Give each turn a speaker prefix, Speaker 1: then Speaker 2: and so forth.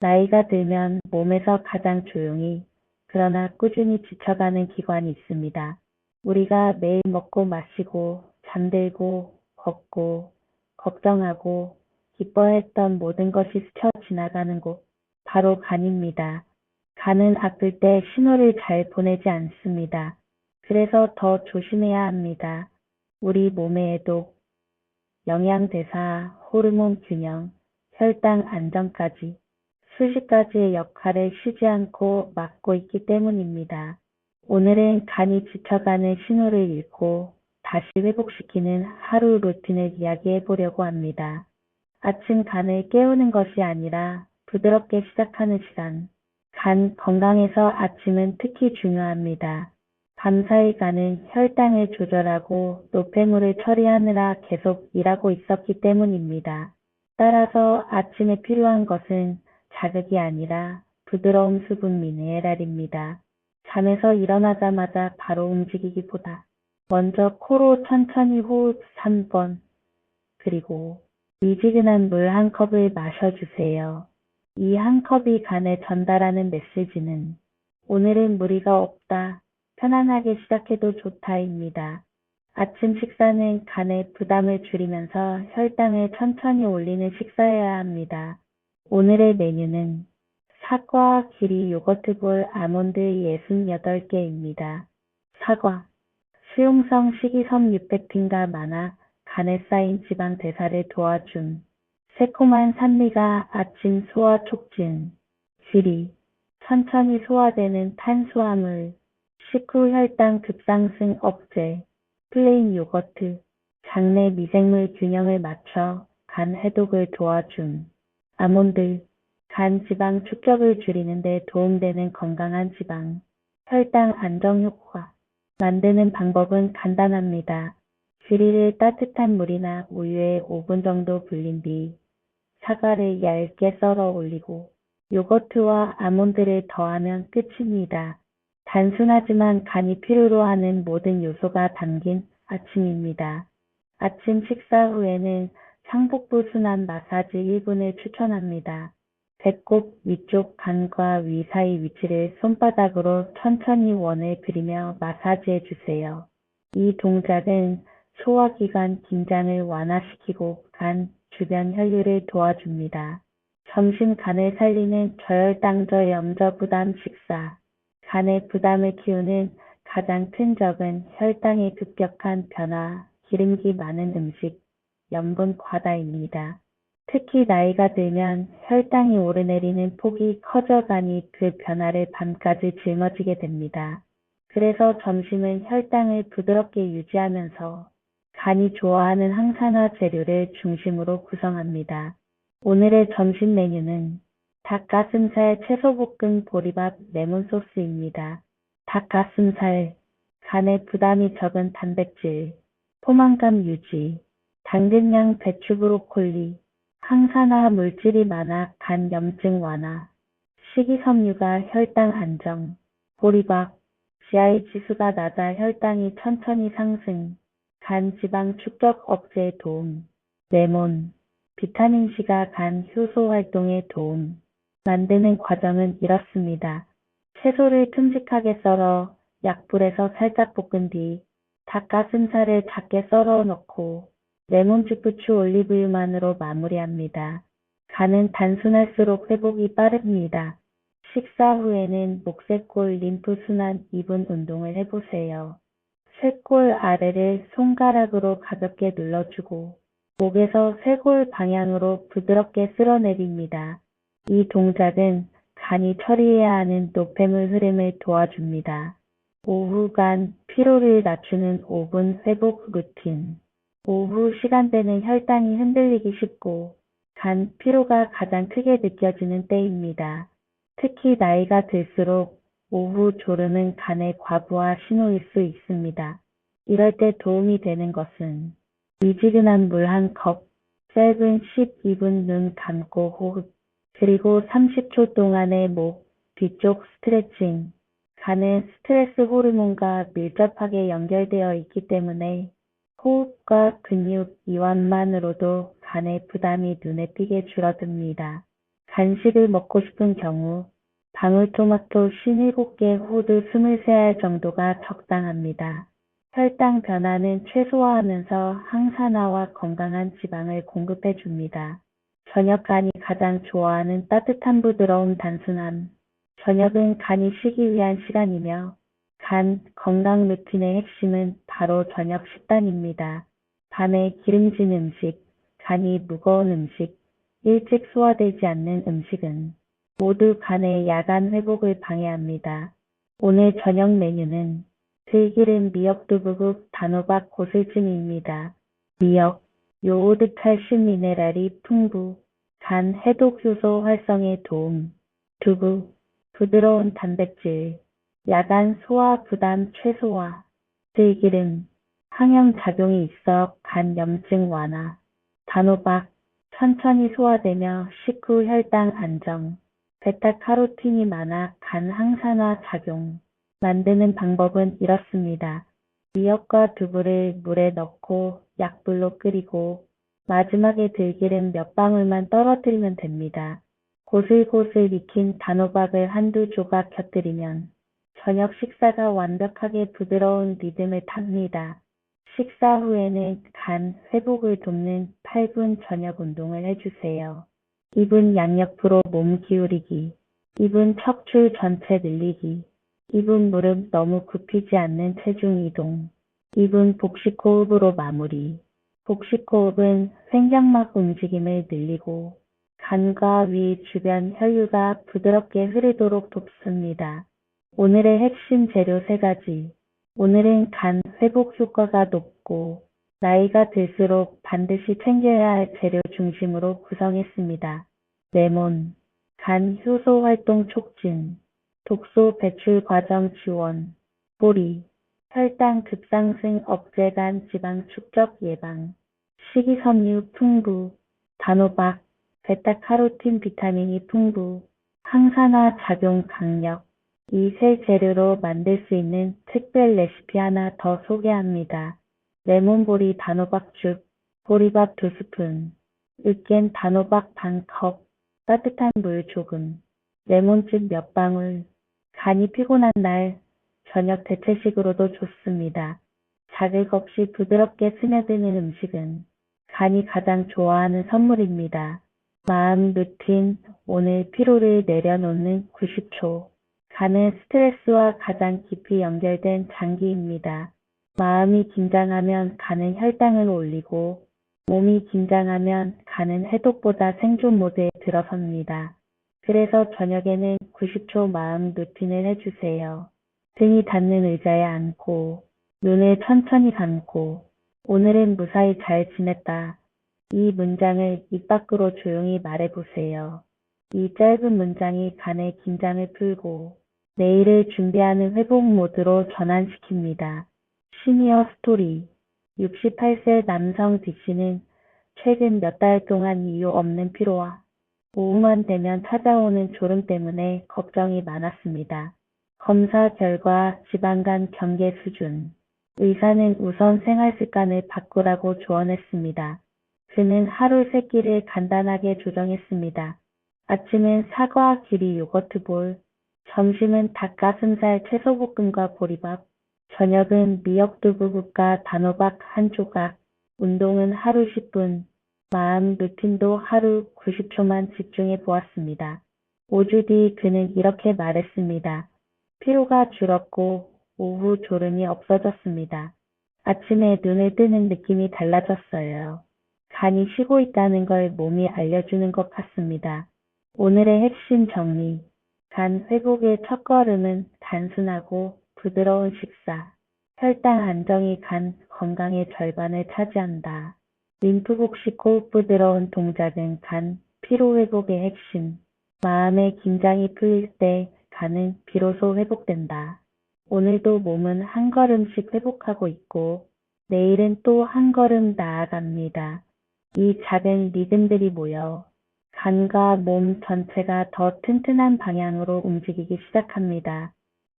Speaker 1: 나이가 들면 몸에서 가장 조용히 그러나 꾸준히 지쳐가는 기관이 있습니다. 우리가 매일 먹고 마시고 잠들고 걷고 걱정하고 기뻐했던 모든 것이 스쳐 지나가는 곳, 바로 간입니다. 간은 아플 때 신호를 잘 보내지 않습니다. 그래서 더 조심해야 합니다. 우리 몸에도 영양대사, 호르몬 균형, 혈당 안정까지 수십 가지의 역할을 쉬지 않고 맡고 있기 때문입니다. 오늘은 간이 지쳐가는 신호를 읽고 다시 회복시키는 하루 루틴을 이야기해 보려고 합니다. 아침 간을 깨우는 것이 아니라 부드럽게 시작하는 시간. 간 건강에서 아침은 특히 중요합니다. 밤사이 간은 혈당을 조절하고 노폐물을 처리하느라 계속 일하고 있었기 때문입니다. 따라서 아침에 필요한 것은 자극이 아니라 부드러운 수분 미네랄입니다. 잠에서 일어나자마자 바로 움직이기보다 먼저 코로 천천히 호흡 3번, 그리고 미지근한 물 한 컵을 마셔주세요. 이 한 컵이 간에 전달하는 메시지는 오늘은 무리가 없다, 편안하게 시작해도 좋다입니다. 아침 식사는 간의 부담을 줄이면서 혈당을 천천히 올리는 식사여야 합니다. 오늘의 메뉴는 사과, 기리, 요거트볼, 아몬드 68개입니다. 사과, 수용성 식이섬 유페틴과 많아 간에 쌓인 지방 대사를 도와줌. 새콤한 산미가 아침 소화 촉진. 기리, 천천히 소화되는 탄수화물. 식후 혈당 급상승 억제. 플레인 요거트, 장내 미생물 균형을 맞춰 간 해독을 도와줌. 아몬드, 간 지방 축적을 줄이는 데 도움되는 건강한 지방. 혈당 안정 효과. 만드는 방법은 간단합니다. 귀리를 따뜻한 물이나 우유에 5분 정도 불린 뒤 사과를 얇게 썰어 올리고 요거트와 아몬드를 더하면 끝입니다. 단순하지만 간이 필요로 하는 모든 요소가 담긴 아침입니다. 아침 식사 후에는 상복부 순환 마사지 1분을 추천합니다. 배꼽 위쪽 간과 위 사이 위치를 손바닥으로 천천히 원을 그리며 마사지해 주세요. 이 동작은 소화기관 긴장을 완화시키고 간 주변 혈류를 도와줍니다. 점심 간을 살리는 저혈당저 염저 부담 식사. 간의 부담을 키우는 가장 큰 적은 혈당의 급격한 변화, 기름기 많은 음식, 염분 과다입니다. 특히 나이가 들면 혈당이 오르내리는 폭이 커져가니 그 변화를 밤까지 짊어지게 됩니다. 그래서 점심은 혈당을 부드럽게 유지하면서 간이 좋아하는 항산화 재료를 중심으로 구성합니다. 오늘의 점심 메뉴는 닭가슴살 채소볶음 보리밥 레몬 소스입니다. 닭가슴살, 간에 부담이 적은 단백질, 포만감 유지, 당근향 배추 브로콜리, 항산화 물질이 많아 간 염증 완화, 식이섬유가 혈당 안정, 보리밥, GI 지수가 낮아 혈당이 천천히 상승, 간 지방 축적 억제에 도움, 레몬, 비타민C가 간 효소 활동에 도움. 만드는 과정은 이렇습니다. 채소를 큼직하게 썰어 약불에서 살짝 볶은 뒤 닭가슴살을 작게 썰어 넣고 레몬즙, 부추, 올리브유만으로 마무리합니다. 간은 단순할수록 회복이 빠릅니다. 식사 후에는 목쇄골 림프 순환 2분 운동을 해보세요. 쇄골 아래를 손가락으로 가볍게 눌러주고 목에서 쇄골 방향으로 부드럽게 쓸어내립니다. 이 동작은 간이 처리해야 하는 노폐물 흐름을 도와줍니다. 오후 간 피로를 낮추는 5분 회복 루틴. 오후 시간대는 혈당이 흔들리기 쉽고 간 피로가 가장 크게 느껴지는 때입니다. 특히 나이가 들수록 오후 졸음은 간의 과부하 신호일 수 있습니다. 이럴 때 도움이 되는 것은 미지근한 물 한 컵, 짧은 12분 눈 감고 호흡, 그리고 30초 동안의 목, 뒤쪽 스트레칭. 간은 스트레스 호르몬과 밀접하게 연결되어 있기 때문에 호흡과 근육 이완만으로도 간의 부담이 눈에 띄게 줄어듭니다. 간식을 먹고 싶은 경우 방울토마토 57개, 호두 23알 정도가 적당합니다. 혈당 변화는 최소화하면서 항산화와 건강한 지방을 공급해 줍니다. 저녁 간이 가장 좋아하는 따뜻한 부드러운 단순함. 저녁은 간이 쉬기 위한 시간이며 간 건강 루틴의 핵심은 바로 저녁 식단입니다. 밤에 기름진 음식, 간이 무거운 음식, 일찍 소화되지 않는 음식은 모두 간의 야간 회복을 방해합니다. 오늘 저녁 메뉴는 들기름 미역두부국 단호박 고슬찜입니다. 미역, 요오드 칼슘 미네랄이 풍부, 간 해독 효소 활성에 도움, 두부, 부드러운 단백질, 야간 소화 부담 최소화, 들기름, 항염작용이 있어 간 염증 완화, 단호박, 천천히 소화되며 식후 혈당 안정, 베타카로틴이 많아 간 항산화 작용. 만드는 방법은 이렇습니다. 미역과 두부를 물에 넣고 약불로 끓이고 마지막에 들기름 몇 방울만 떨어뜨리면 됩니다. 고슬고슬 익힌 단호박을 한두 조각 곁들이면 저녁 식사가 완벽하게 부드러운 리듬을 탑니다. 식사 후에는 간 회복을 돕는 8분 저녁 운동을 해주세요. 2분 양옆으로 몸 기울이기, 2분 척추 전체 늘리기, 2분 무릎 너무 굽히지 않는 체중 이동, 2분 복식 호흡으로 마무리. 복식 호흡은 횡격막 움직임을 늘리고 간과 위 주변 혈류가 부드럽게 흐르도록 돕습니다. 오늘의 핵심 재료 3가지. 오늘은 간 회복 효과가 높고 나이가 들수록 반드시 챙겨야 할 재료 중심으로 구성했습니다. 레몬, 간 효소 활동 촉진, 독소 배출 과정 지원, 보리, 혈당 급상승 억제 간 지방 축적 예방, 식이섬유 풍부, 단호박, 베타카로틴 비타민이 풍부, 항산화 작용 강력. 이 세 재료로 만들 수 있는 특별 레시피 하나 더 소개합니다. 레몬보리 단호박죽, 보리밥 2스푼, 으깬 단호박 반컵, 따뜻한 물 조금, 레몬즙 몇 방울. 간이 피곤한 날 저녁 대체식으로도 좋습니다. 자극 없이 부드럽게 스며드는 음식은 간이 가장 좋아하는 선물입니다. 마음 루틴, 오늘 피로를 내려놓는 90초. 간은 스트레스와 가장 깊이 연결된 장기입니다. 마음이 긴장하면 간은 혈당을 올리고 몸이 긴장하면 간은 해독보다 생존 모드에 들어섭니다. 그래서 저녁에는 90초 마음 루틴을 해주세요. 등이 닿는 의자에 앉고 눈을 천천히 감고 오늘은 무사히 잘 지냈다. 이 문장을 입 밖으로 조용히 말해보세요. 이 짧은 문장이 간의 긴장을 풀고 내일을 준비하는 회복 모드로 전환시킵니다. 시니어 스토리. 68세 남성 D씨는 최근 몇 달 동안 이유 없는 피로와 오후만 되면 찾아오는 졸음 때문에 걱정이 많았습니다. 검사 결과 지방간 경계 수준. 의사는 우선 생활 습관을 바꾸라고 조언했습니다. 그는 하루 3끼를 간단하게 조정했습니다. 아침은 사과, 귤이 요거트 볼, 점심은 닭가슴살 채소볶음과 보리밥, 저녁은 미역두부국과 단호박 한 조각, 운동은 하루 10분, 마음 루틴도 하루 90초만 집중해 보았습니다. 5주 뒤 그는 이렇게 말했습니다. 피로가 줄었고 오후 졸음이 없어졌습니다. 아침에 눈을 뜨는 느낌이 달라졌어요. 간이 쉬고 있다는 걸 몸이 알려주는 것 같습니다. 오늘의 핵심 정리. 간 회복의 첫걸음은 단순하고 부드러운 식사. 혈당 안정이 간 건강의 절반을 차지한다. 림프 복식 호흡 부드러운 동작은 간 피로 회복의 핵심. 마음의 긴장이 풀릴 때 간은 비로소 회복된다. 오늘도 몸은 한 걸음씩 회복하고 있고 내일은 또 한 걸음 나아갑니다. 이 작은 리듬들이 모여 간과 몸 전체가 더 튼튼한 방향으로 움직이기 시작합니다.